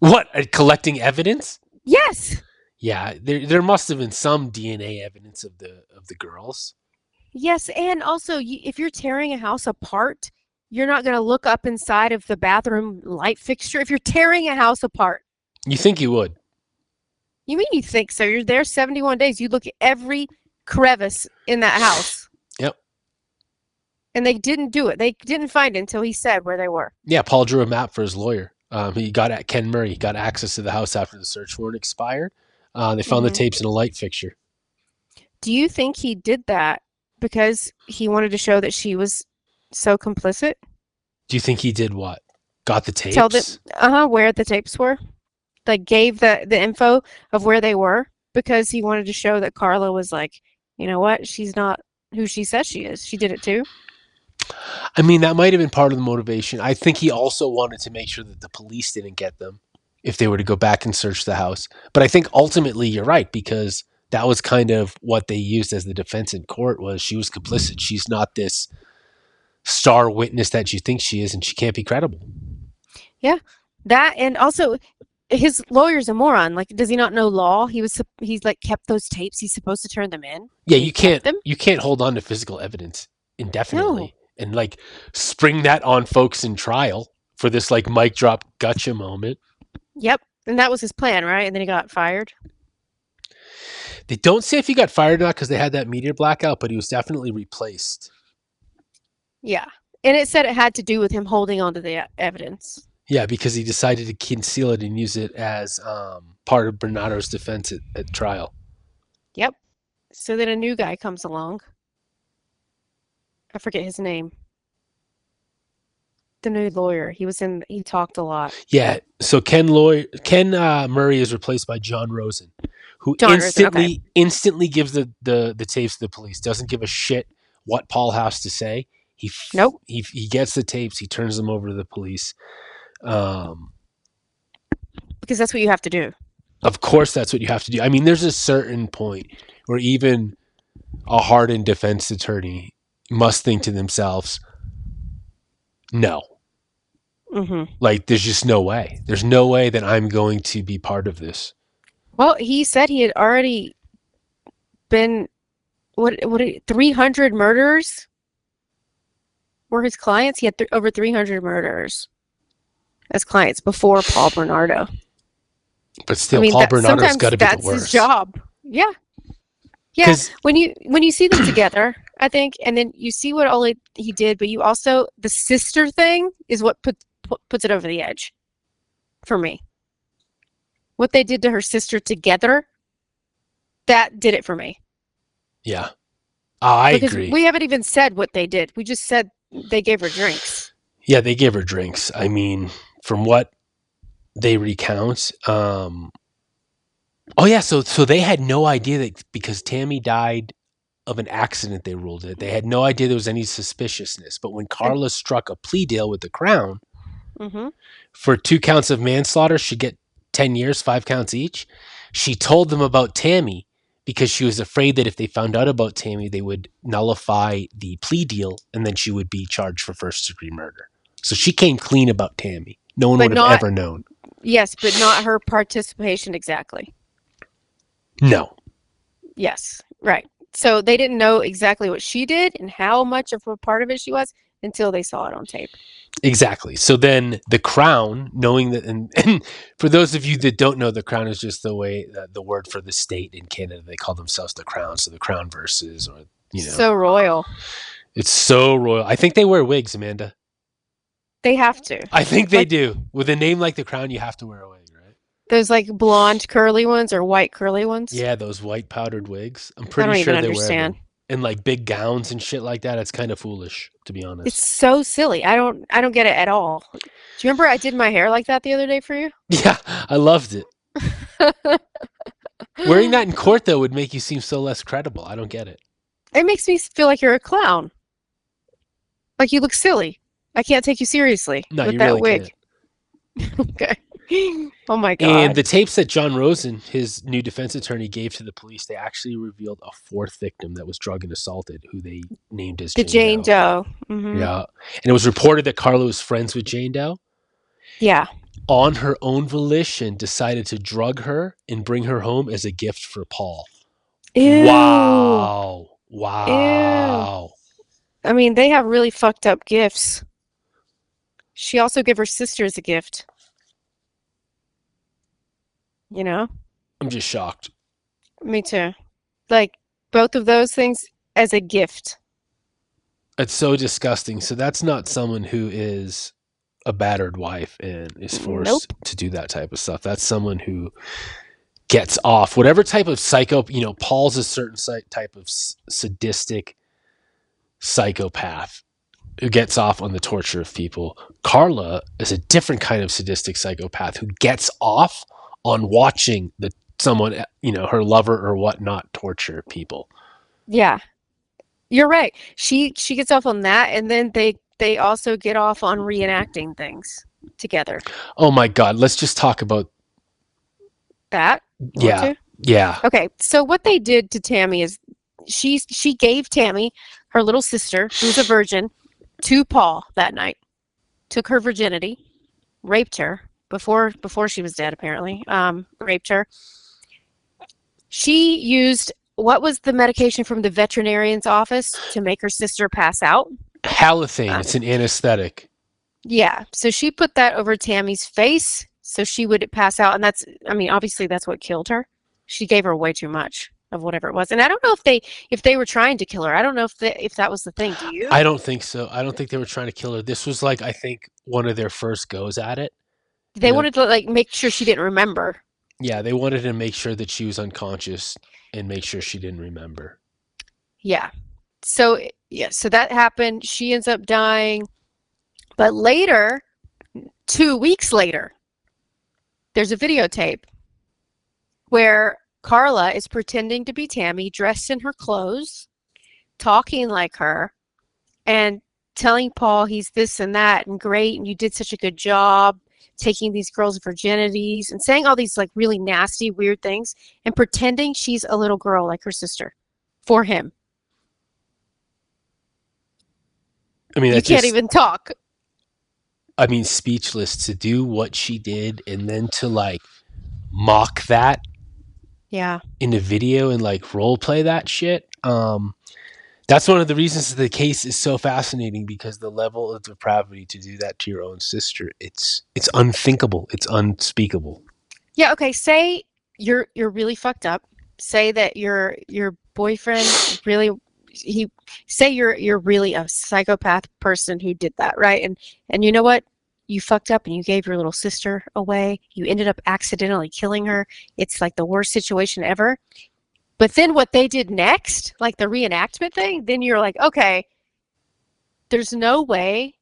What? Collecting evidence? Yes. Yeah, there must have been some DNA evidence of the girls. Yes, and also if you're tearing a house apart, you're not going to look up inside of the bathroom light fixture. If you're tearing a house apart, You think you would? you mean you think so? You're there 71 days. You look at every crevice in that house. Yep. And they didn't do it. They didn't find it until he said where they were. Yeah, Paul drew a map for his lawyer. Ken Murray got access to the house after the search warrant expired. They found the tapes in a light fixture. Do you think he did that because he wanted to show that she was so complicit? Do you think he did what? Got the tapes? Tell them where the tapes were? Like gave the info of where they were because he wanted to show that Karla was like, you know what? She's not who she says she is. She did it too. I mean, that might have been part of the motivation. I think he also wanted to make sure that the police didn't get them if they were to go back and search the house. But I think ultimately you're right, because that was kind of what they used as the defense in court was she was complicit. She's not this star witness that you think she is, and she can't be credible. Yeah, that, and also his lawyer's a moron. Like, does he not know law? He's like kept those tapes. He's supposed to turn them in. Yeah, you can't hold on to physical evidence indefinitely and like spring that on folks in trial for this like mic drop gotcha moment. Yep, and that was his plan, right? And then he got fired. They don't say if he got fired or not because they had that media blackout, but he was definitely replaced. Yeah, and it said it had to do with him holding on to the evidence. Yeah, because he decided to conceal it and use it as part of Bernardo's defense at trial. Yep. So then a new guy comes along. I forget his name. The new lawyer. He talked a lot. Yeah. So Ken Murray is replaced by John Rosen, who instantly gives the tapes to the police. Doesn't give a shit what Paul has to say. Nope. He gets the tapes. He turns them over to the police. Because that's what you have to do. Of course, that's what you have to do. I mean, there's a certain point where even a hardened defense attorney must think to themselves, no. Mm-hmm. Like, there's just no way. There's no way that I'm going to be part of this. Well, he said he had already been, 300 murders were his clients? He had over 300 murderers as clients before Paul Bernardo. But still, Paul Bernardo's got to be the worst. That's his job. Yeah. Yeah, when you see them together, I think, and then you see what all he did, but you also, the sister thing is what puts it over the edge for me. What they did to her sister together, that did it for me. Yeah. I agree. We haven't even said what they did. We just said they gave her drinks. Yeah, they gave her drinks. I mean, from what they recount, so they had no idea that because Tammy died of an accident, they ruled it. They had no idea there was any suspiciousness. But when Karla struck a plea deal with the Crown, Mm-hmm. For 2 counts of manslaughter, she'd get 10 years, 5 counts each. She told them about Tammy because she was afraid that if they found out about Tammy, they would nullify the plea deal and then she would be charged for first-degree murder. So she came clean about Tammy. No one would have ever known. Yes, but not her participation exactly. No. Yes, right. So they didn't know exactly what she did and how much of a part of it she was until they saw it on tape. Exactly. So then the Crown, knowing that, and for those of you that don't know, the Crown is just the way, the word for the state in Canada. They call themselves the Crown. So the Crown versus, or, So royal. It's so royal. I think they wear wigs, Amanda. They have to. I think they do. With a name like the Crown, you have to wear a wig, right? Those like blonde curly ones or white curly ones? Yeah, those white powdered wigs. I'm pretty sure they wear them. And like big gowns and shit like that. It's kind of foolish, to be honest. It's so silly. I don't get it at all. Do you remember I did my hair like that the other day for you? Yeah, I loved it. Wearing that in court, though, would make you seem so less credible. I don't get it. It makes me feel like you're a clown. Like you look silly. I can't take you seriously with that wig. Okay. Oh my God. And the tapes that John Rosen, his new defense attorney, gave to the police, they actually revealed a 4th victim that was drugged and assaulted, who they named as Jane Doe. Mm-hmm. Yeah. And it was reported that Karla was friends with Jane Doe. Yeah. On her own volition, decided to drug her and bring her home as a gift for Paul. Ew. Wow. Ew. I mean, they have really fucked up gifts. She also gave her sisters a gift. You know? I'm just shocked. Me too. Like, both of those things as a gift. It's so disgusting. So that's not someone who is a battered wife and is forced to do that type of stuff. That's someone who gets off. Whatever type of psycho, Paul's a certain type of sadistic psychopath who gets off on the torture of people. Karla is a different kind of sadistic psychopath who gets off on watching someone, her lover or whatnot, torture people. Yeah, you're right. She gets off on that, and then they also get off on reenacting things together. Oh my God, let's just talk about that. Yeah. Okay, so what they did to Tammy is she gave Tammy, her little sister, who's a virgin, to Paul that night. Took her virginity, raped her before she was dead, apparently. Raped her. She used, what was the medication from the veterinarian's office to make her sister pass out? Halothane. It's an anesthetic. Yeah. So she put that over Tammy's face so she would pass out. And obviously that's what killed her. She gave her way too much of whatever it was. And I don't know if they were trying to kill her. I don't know if that was the thing. Do you? I don't think so. I don't think they were trying to kill her. This was I think one of their first goes at it. They wanted to make sure she didn't remember. Yeah, they wanted to make sure that she was unconscious and make sure she didn't remember. Yeah. So that happened. She ends up dying. But later, 2 weeks later, there's a videotape where Karla is pretending to be Tammy, dressed in her clothes, talking like her, and telling Paul he's this and that and great, and you did such a good job taking these girls' virginities, and saying all these really nasty, weird things, and pretending she's a little girl like her sister for him. You can't even talk. Speechless to do what she did and then to mock that. Yeah. In the video and role play that shit. That's one of the reasons the case is so fascinating, because the level of depravity to do that to your own sister, it's unthinkable. It's unspeakable. Yeah. Okay. Say you're really fucked up. Say that your boyfriend really, say you're really a psychopath person who did that, right? And you know what? You fucked up and you gave your little sister away. You ended up accidentally killing her. It's the worst situation ever. But then what they did next, the reenactment thing, then you're okay, there's no way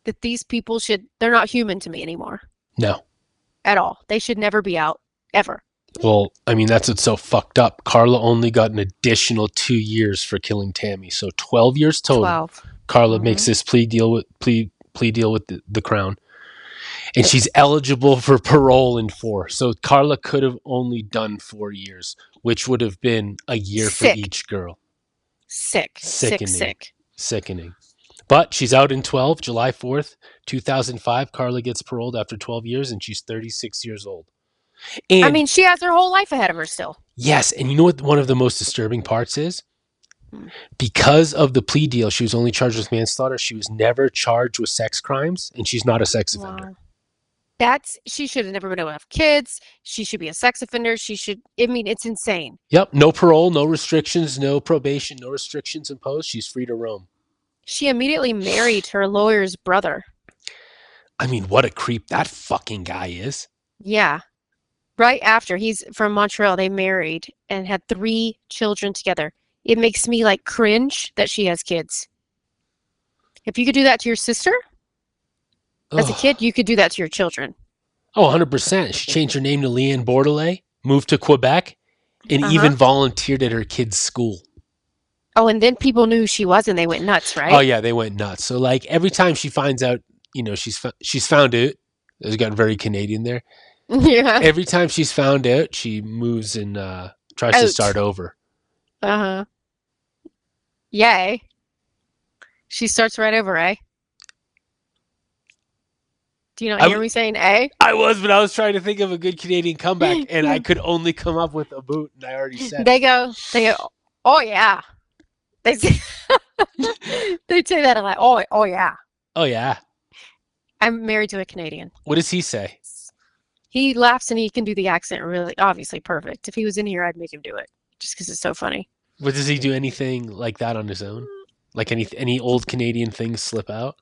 that these people they're not human to me anymore. No. At all. They should never be out, ever. Well, that's what's so fucked up. Karla only got an additional 2 years for killing Tammy. So 12 years total. 12. Karla makes this plea deal with the Crown. And she's eligible for parole in 4. So Karla could have only done 4 years, which would have been a year for each girl. Sickening. But she's out in 12, July 4th, 2005. Karla gets paroled after 12 years, and she's 36 years old. And, I mean, she has her whole life ahead of her still. Yes, and you know what one of the most disturbing parts is? Because of the plea deal, she was only charged with manslaughter. She was never charged with sex crimes, and she's not a sex offender. She should have never been able to have kids. She should be a sex offender. It's insane. Yep, no parole, no restrictions, no probation, no restrictions imposed. She's free to roam. She immediately married her lawyer's brother. I mean, what a creep that fucking guy is. Yeah. Right after, he's from Montreal, they married and had 3 children together. It makes me like cringe that she has kids. If you could do that to your sister, as a kid, you could do that to your children. Oh, 100%. She changed her name to Leanne Bordelais, moved to Quebec, and even volunteered at her kid's school. Oh, and then people knew who she was and they went nuts, right? Oh, yeah, they went nuts. So, like, every time she finds out, she's found out, it's got very Canadian there. Yeah. Every time she's found out, she moves and tries to start over. Uh-huh. Yay. She starts right over, eh? Do you not hear me saying eh? I was, but I was trying to think of a good Canadian comeback, and I could only come up with a boot, and I already said They go, oh, yeah. They say, they say that a lot. Oh, yeah. Oh, yeah. I'm married to a Canadian. What does he say? He laughs and he can do the accent really, obviously perfect. If he was in here, I'd make him do it just because it's so funny. But does he do anything like that on his own? Like any old Canadian things slip out?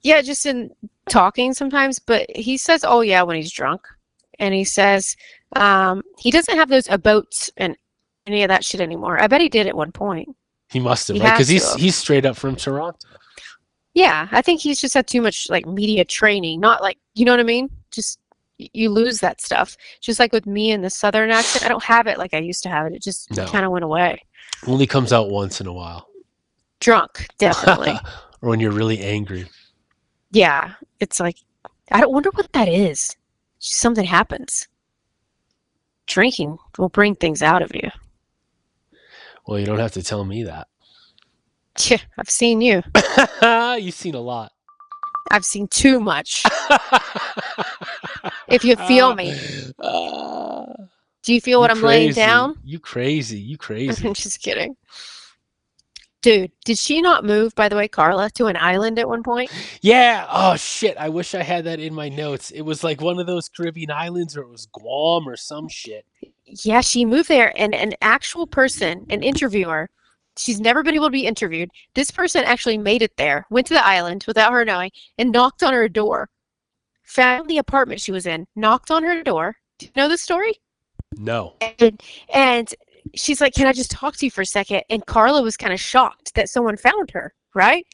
Yeah, just in talking sometimes. But he says, oh, yeah, when he's drunk. And he says he doesn't have those aboats and any of that shit anymore. I bet he did at one point. He must have, right? Because he's straight up from Toronto. Yeah, I think he's just had too much like media training. Not like, you know what I mean? Just you lose that stuff. Just like with me and the Southern accent, I don't have it like I used to have it. It just kind of went away. Only comes out once in a while. Drunk, definitely. Or when you're really angry. Yeah, it's like, I don't wonder what that is. Just something happens. Drinking will bring things out of you. Well, you don't have to tell me that. Yeah, I've seen you. You've seen a lot. I've seen too much. If you feel me. Do you feel what I'm laying down? You crazy. I'm just kidding. Dude, did she not move, by the way, Karla, to an island at one point? Yeah. Oh, shit. I wish I had that in my notes. It was like one of those Caribbean islands, or it was Guam or some shit. Yeah, she moved there, and an actual person, an interviewer, she's never been able to be interviewed. This person actually made it there, went to the island without her knowing, and knocked on her door. Found the apartment she was in, knocked on her door. Do you know the story? No. And she's like, can I just talk to you for a second? And Karla was kind of shocked that someone found her, right?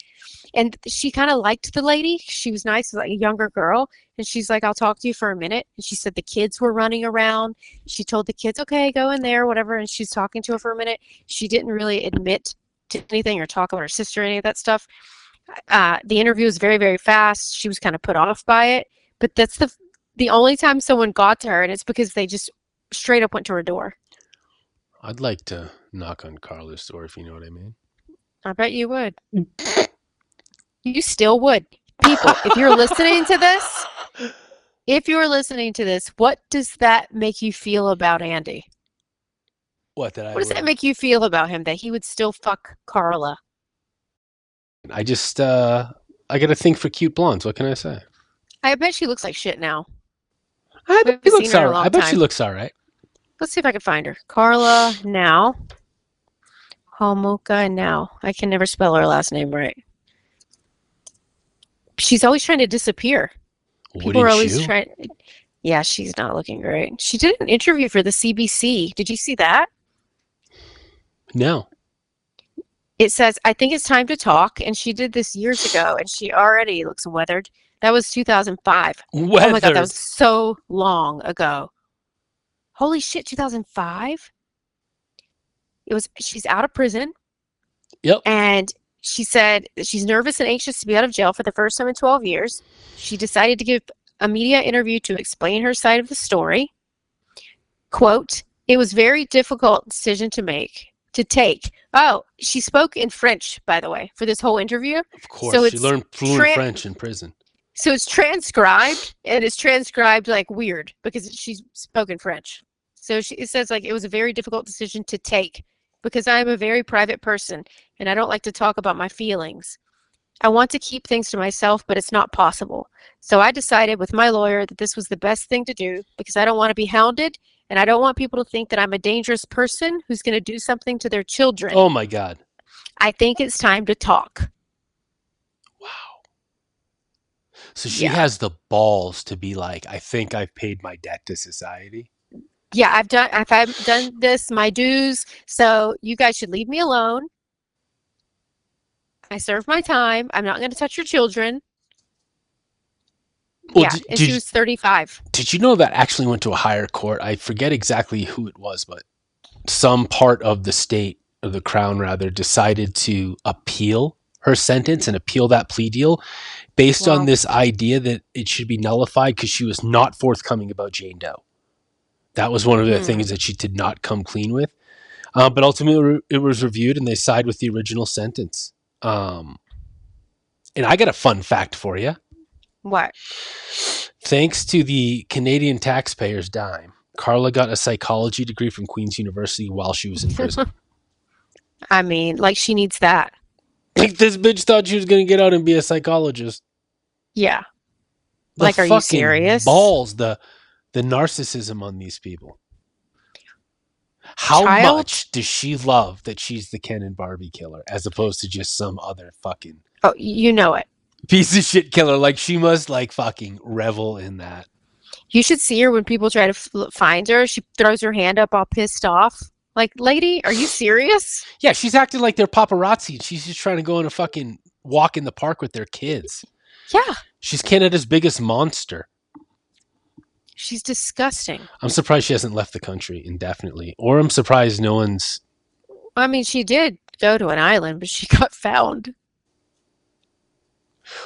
And she kind of liked the lady. She was nice, like a younger girl. And she's like, I'll talk to you for a minute. And she said the kids were running around. She told the kids, okay, go in there, whatever. And she's talking to her for a minute. She didn't really admit to anything or talk about her sister or any of that stuff. The interview was very, very fast. She was kind of put off by it. But that's the only time someone got to her, and it's because they just straight up went to her door. I'd like to knock on Karla's door, if you know what I mean. I bet you would. You still would. People, if you're listening to this, what does that make you feel about Andy? What does that make you feel about him, that he would still fuck Karla? I just, I got to think for cute blondes. What can I say? I bet she looks like shit now. I bet she looks all right. Let's see if I can find her. Karla now. Homolka now. I can never spell her last name right. She's always trying to disappear. People are always trying. Yeah, she's not looking great. She did an interview for the CBC. Did you see that? No. It says, I think it's time to talk. And she did this years ago, and she already looks weathered. That was 2005. Weathered. Oh my God, that was so long ago. Holy shit, 2005? She's out of prison. Yep. And she said she's nervous and anxious to be out of jail for the first time in 12 years. She decided to give a media interview to explain her side of the story. Quote, "It was very difficult decision to take. Oh, she spoke in French, by the way, for this whole interview. Of course, So she learned fluent French in prison. So it's transcribed, and it's transcribed like weird because she's spoken French. So it says like it was a very difficult decision to take because I'm a very private person and I don't like to talk about my feelings. I want to keep things to myself, but it's not possible. So I decided with my lawyer that this was the best thing to do because I don't want to be hounded and I don't want people to think that I'm a dangerous person who's going to do something to their children. Oh my God. I think it's time to talk." Wow. So she has the balls to be like, I think I've paid my debt to society. Yeah, I've done this, my dues, so you guys should leave me alone. I served my time. I'm not going to touch your children. Well, yeah, and she was 35. Did you know that actually went to a higher court? I forget exactly who it was, but some part of the state, of the crown rather, decided to appeal her sentence and appeal that plea deal based on this idea that it should be nullified because she was not forthcoming about Jane Doe. That was one of the things that she did not come clean with. But ultimately, it was reviewed and they sided with the original sentence. And I got a fun fact for you. What? Thanks to the Canadian taxpayers' dime, Karla got a psychology degree from Queen's University while she was in prison. I mean, like she needs that. Like this bitch thought she was going to get out and be a psychologist. Yeah. Like, are you serious? Balls, the narcissism on these people. How much does she love that she's the Ken and Barbie killer as opposed to just some other fucking... Oh, you know it. Piece of shit killer. Like, she must, like, fucking revel in that. You should see her when people try to find her. She throws her hand up all pissed off. Like, lady, are you serious? Yeah, she's acting like they're paparazzi. She's just trying to go on a fucking walk in the park with their kids. Yeah. She's Canada's biggest monster. She's disgusting. I'm surprised she hasn't left the country indefinitely. Or I'm surprised no one's... I mean, she did go to an island, but she got found.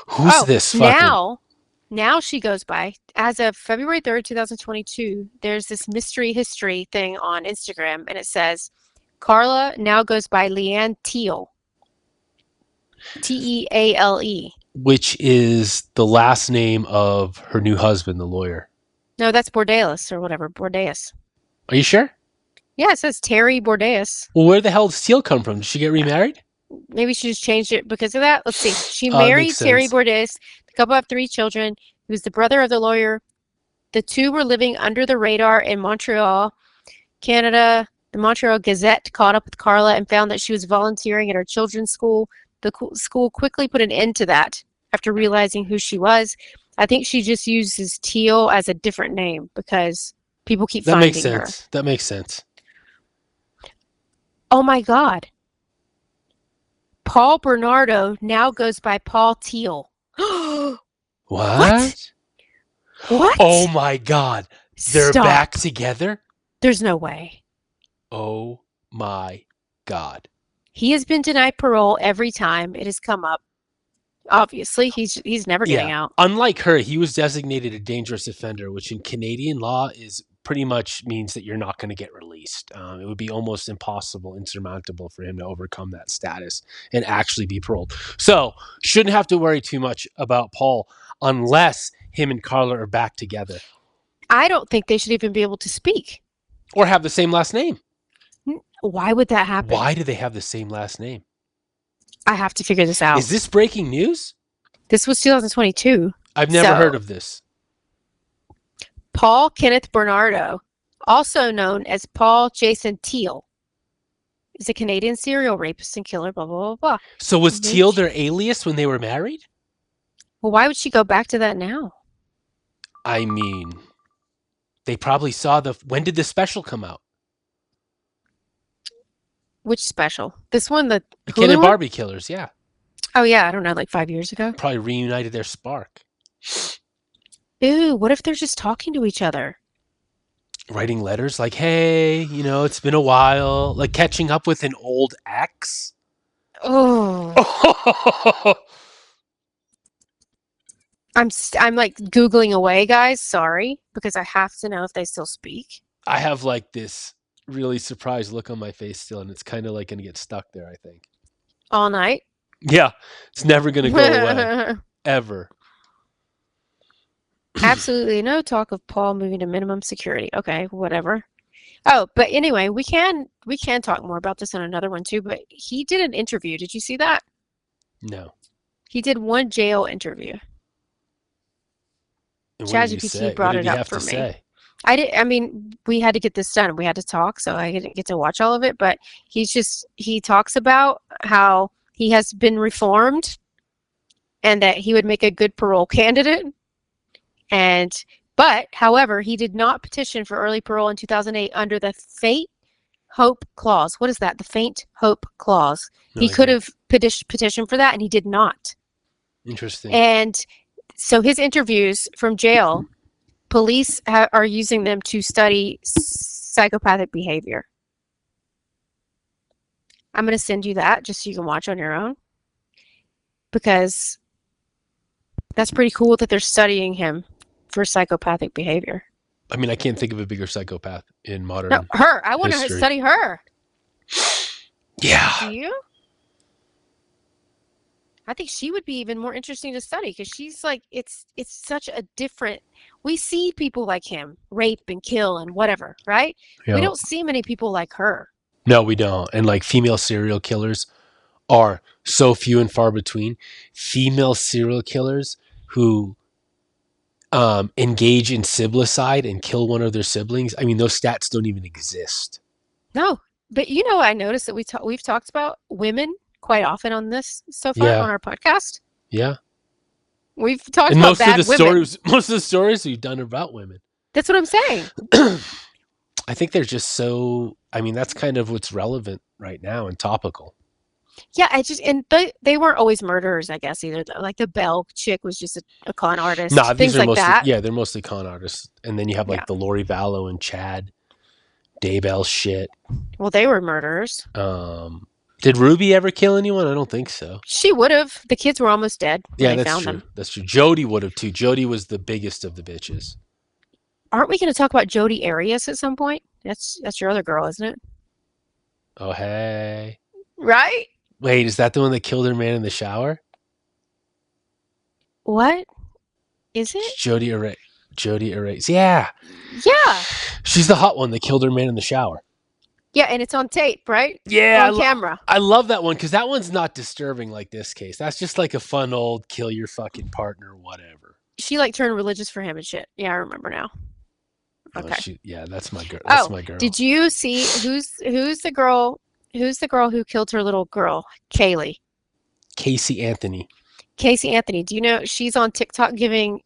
Who's this fucking... Now she goes by, as of February 3rd, 2022, there's this mystery history thing on Instagram, and it says, Karla now goes by Leanne Teale. Teale. Which is the last name of her new husband, the lawyer. No, that's Bordeaux or whatever. Bordeaux. Are you sure? Yeah, it says Terry Bordeaux. Well, where the hell did Teale come from? Did she get remarried? Maybe she just changed it because of that. Let's see. She married Terry Bordeaux. The couple have 3 children. He was the brother of the lawyer. The two were living under the radar in Montreal, Canada. The Montreal Gazette caught up with Karla and found that she was volunteering at her children's school. The school quickly put an end to that after realizing who she was. I think she just uses Teale as a different name because people keep finding her. That makes sense. Oh my God. Paul Bernardo now goes by Paul Teale. What? Oh my God. They're back together? There's no way. Oh my God. He has been denied parole every time it has come up. Obviously, he's never getting out. Unlike her, he was designated a dangerous offender, which in Canadian law is pretty much means that you're not going to get released. It would be almost impossible, insurmountable for him to overcome that status and actually be paroled. So shouldn't have to worry too much about Paul unless him and Karla are back together. I don't think they should even be able to speak. Or have the same last name. Why would that happen? Why do they have the same last name? I have to figure this out. Is this breaking news? This was 2022. I've never heard of this. Paul Kenneth Bernardo, also known as Paul Jason Teale, is a Canadian serial rapist and killer, blah, blah, blah, blah. So was Teale their alias when they were married? Well, why would she go back to that now? I mean, they probably saw when did the special come out? Which special? This one, the Ken and Barbie Killers, yeah. Oh, yeah, I don't know, like 5 years ago? Probably reunited their spark. Ew, what if they're just talking to each other? Writing letters like, hey, it's been a while. Like catching up with an old ex. Oh. I'm like Googling away, guys. Sorry, because I have to know if they still speak. I have like this really surprised look on my face still, and it's kind of like going to get stuck there, I think. All night? Yeah. It's never going to go away. Ever. Absolutely no talk of Paul moving to minimum security. Okay, whatever. Oh, but anyway, we can talk more about this on another one too, but he did an interview. Did you see that? No. He did one jail interview. And what did he ChatGPT say? brought What did it he up have for to me. say? I mean, we had to get this done. We had to talk, so I didn't get to watch all of it, but he talks about how he has been reformed and that he would make a good parole candidate. But however, he did not petition for early parole in 2008 under the Faint Hope Clause. What is that? The Faint Hope Clause. No He could idea. have petitioned for that, and he did not. Interesting. And so his interviews from jail, police are using them to study psychopathic behavior. I'm going to send you that just so you can watch on your own, because that's pretty cool that they're studying him for psychopathic behavior. I mean, I can't think of a bigger psychopath in modern No, her. I want to history. study her. Yeah. Do you? I think she would be even more interesting to study because she's like, it's such a different. We see people like him rape and kill and whatever, right? Yeah. We don't see many people like her. No, we don't. And like female serial killers are so few and far between. Female serial killers who engage in siblicide and kill one of their siblings. I mean, those stats don't even exist. No, but you know, I noticed that we've talked about women quite often on this so far on our podcast. Yeah. We've talked and about most bad of the women. most of the stories we've done about women. That's what I'm saying. I think they're just so. I mean, that's kind of what's relevant right now and topical. Yeah, they weren't always murderers, I guess, either. Like the Bell chick was just a con artist. Nah, things these are like mostly that. Yeah, they're mostly con artists, and then you have like the Lori Vallow and Chad Daybell shit. Well, they were murderers. Did Ruby ever kill anyone? I don't think so. She would have. The kids were almost dead when they that's found true. them. That's true. Jody would have too. Jody was the biggest of the bitches. Aren't we going to talk about Jodi Arias at some point? That's your other girl, isn't it? Oh, hey. Right? Wait, is that the one that killed her man in the shower? What? Is it? Jodi Arias. Yeah. Yeah. She's the hot one that killed her man in the shower. Yeah, and it's on tape, right? Yeah. On camera. I love that one because that one's not disturbing like this case. That's just like a fun old kill your fucking partner, whatever. She like turned religious for him and shit. Yeah, I remember now. Okay. That's my girl. That's my girl. Did you see who's the girl? Who's the girl who killed her little girl? Kaylee. Casey Anthony. Casey Anthony. Do you know she's on TikTok giving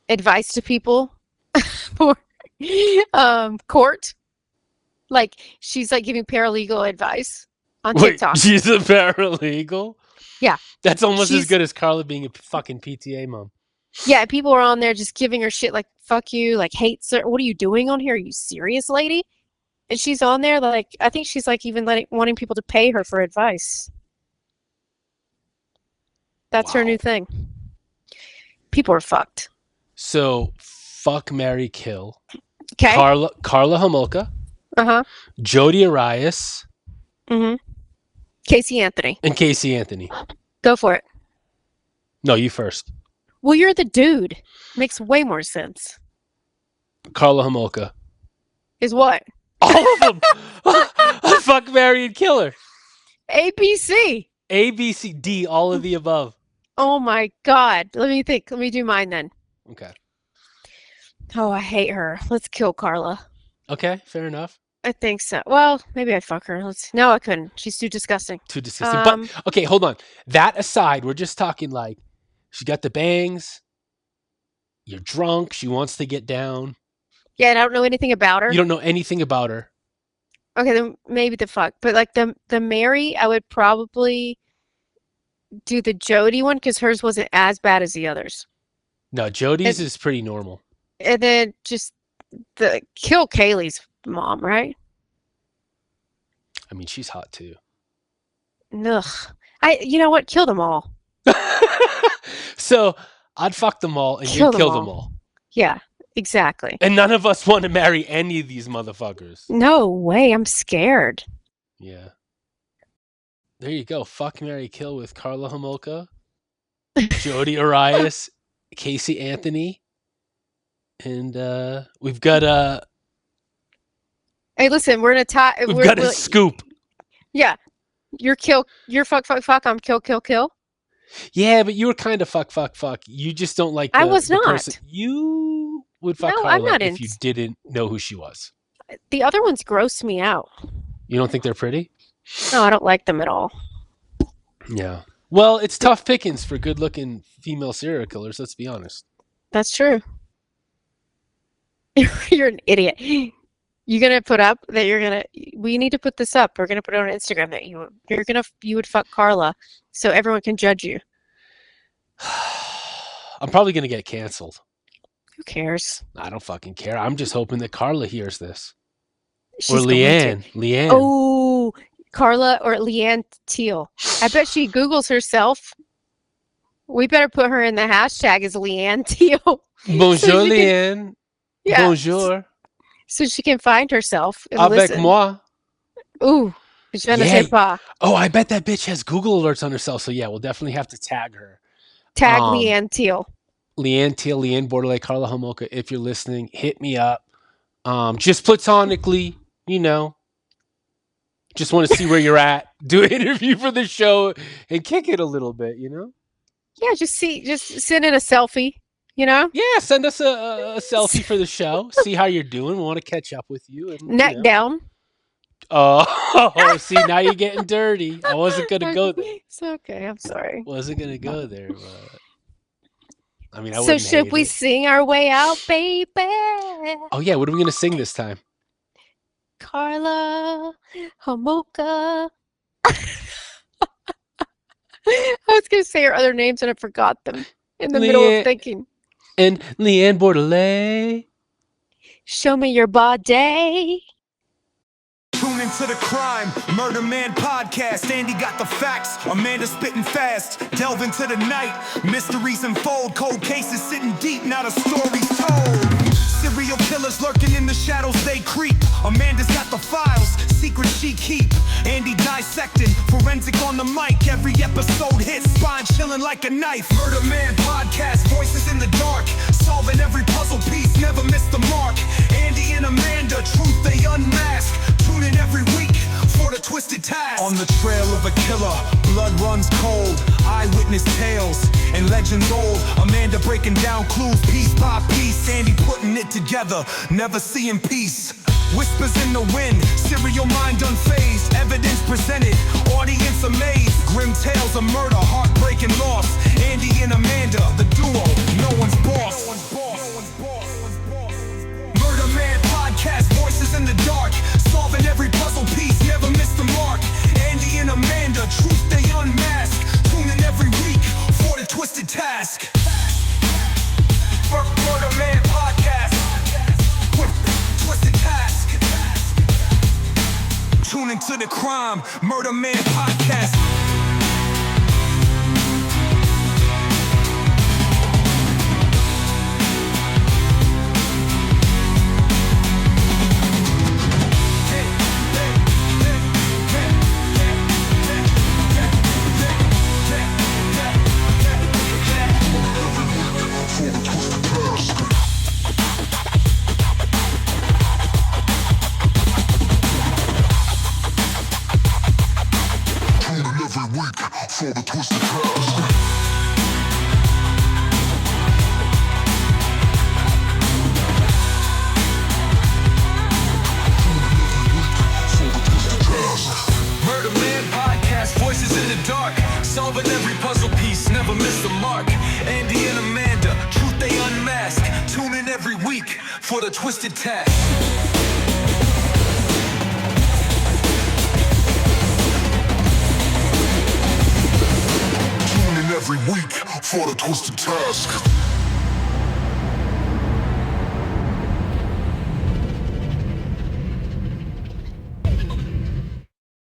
advice to people for court? Like she's like giving paralegal advice on TikTok. Wait, she's a paralegal? Yeah. That's almost as good as Karla being a fucking PTA mom. Yeah, people are on there just giving her shit like fuck you, like hates her. What are you doing on here? Are you serious, lady? And she's on there like I think she's like even wanting people to pay her for advice. That's her new thing. People are fucked. So fuck, marry, kill. Okay. Karla Homolka. Uh-huh. Jodi Arias. Mm-hmm. Casey Anthony. And Casey Anthony. Go for it. No, you first. Well, you're the dude. Makes way more sense. Karla Homolka. Is what? All of them. Fuck, marry, and kill her. ABC. A, B, C, D, all of the above. Oh my God. Let me think. Let me do mine then. Okay. Oh, I hate her. Let's kill Karla. Okay, fair enough. I think so. Well, maybe I'd fuck her. No, I couldn't. She's too disgusting. Too disgusting. But, okay, hold on. That aside, we're just talking like, she got the bangs. You're drunk. She wants to get down. Yeah, and I don't know anything about her. You don't know anything about her. Okay, then maybe the fuck. But like the Mary, I would probably do the Jody one because hers wasn't as bad as the others. No, Jody's is pretty normal. And then just kill Kaylee's mom, right? I mean, she's hot too. Ugh. You know what? Kill them all. So I'd fuck them all and you'd kill them all. Yeah, exactly. And none of us want to marry any of these motherfuckers. No way. I'm scared. Yeah. There you go. Fuck, marry, kill with Karla Homolka, Jodi Arias, Casey Anthony, and we've got Hey, listen, we're gonna tie. we've got a scoop. Yeah, you're fuck, I'm kill. Yeah, but you were kind of fuck. You just don't like the, I was the not. person. You would fuck No, Karla I'm not if you didn't know who she was. The other ones gross me out. You don't think they're pretty? No, I don't like them at all. Yeah. Well, it's tough pickings for good-looking female serial killers, let's be honest. That's true. You're an idiot. You're gonna put up that we need to put this up. We're gonna put it on Instagram that you would fuck Karla so everyone can judge you. I'm probably gonna get canceled. Who cares? I don't fucking care. I'm just hoping that Karla hears this. She's or Leanne. Leanne. Oh, Karla or Leanne Teal. I bet she Googles herself. We better put her in the hashtag as Leanne Teal. Bonjour, Leanne. Yeah. Bonjour. So she can find herself and Avec listen. moi. Ooh, je ne sais pas. Oh, I bet that bitch has Google alerts on herself. So yeah, we'll definitely have to tag her. Tag Leanne Teal. Leanne Teal, Leanne Bordelais, Karla Homolka. If you're listening, hit me up. Just platonically, just want to see where you're at. Do an interview for the show and kick it a little bit, Yeah, just send in a selfie, Yeah, send us a selfie for the show. See how you're doing. We want to catch up with you. And, neck down. Oh, see, now you're getting dirty. I wasn't going to go there. It's okay. I'm sorry. Wasn't going to go there, but I mean, I So should we sing our way out, baby? Oh, yeah. What are we going to sing this time? Karla Homolka. I was going to say her other names and I forgot them in the middle of thinking. And Leanne Bordelais. Show me your body. Tune into the Crime Murder Man podcast. Andy got the facts, Amanda spitting fast. Delve into the night, mysteries unfold. Cold cases sitting deep, now the story's told. Serial killers lurking in the shadows, they creep. Amanda's got the files, secrets she keep. Andy dissecting, forensic on the mic. Every episode hits, spine chilling like a knife. Murder Man podcast, voices in the dark, solving every puzzle piece, never miss the mark. Andy and Amanda, truth they unmask. Tune in every week for the twisted task. On the trail of a killer, blood runs cold. Eyewitness tales and legends old. Amanda breaking down clues piece by piece. Andy putting it together, never seeing peace. Whispers in the wind, serial mind unfazed. Evidence presented, audience amazed. Grim tales of murder, heartbreaking loss. Andy and Amanda, the duo, no one's boss. Murder Man podcast, voices in the dark, solving every puzzle piece, never miss the mark. Andy and Amanda, truth they unmask. Tune in every week for the twisted task. Murder Man podcast, twisted task. Tune into the Crime Murder Man podcast. For the twisted task. Murder Man podcast, voices in the dark, solving every puzzle piece, never miss the mark. Andy and Amanda, truth they unmask. Tune in every week for the twisted task. Every week for the twisted task.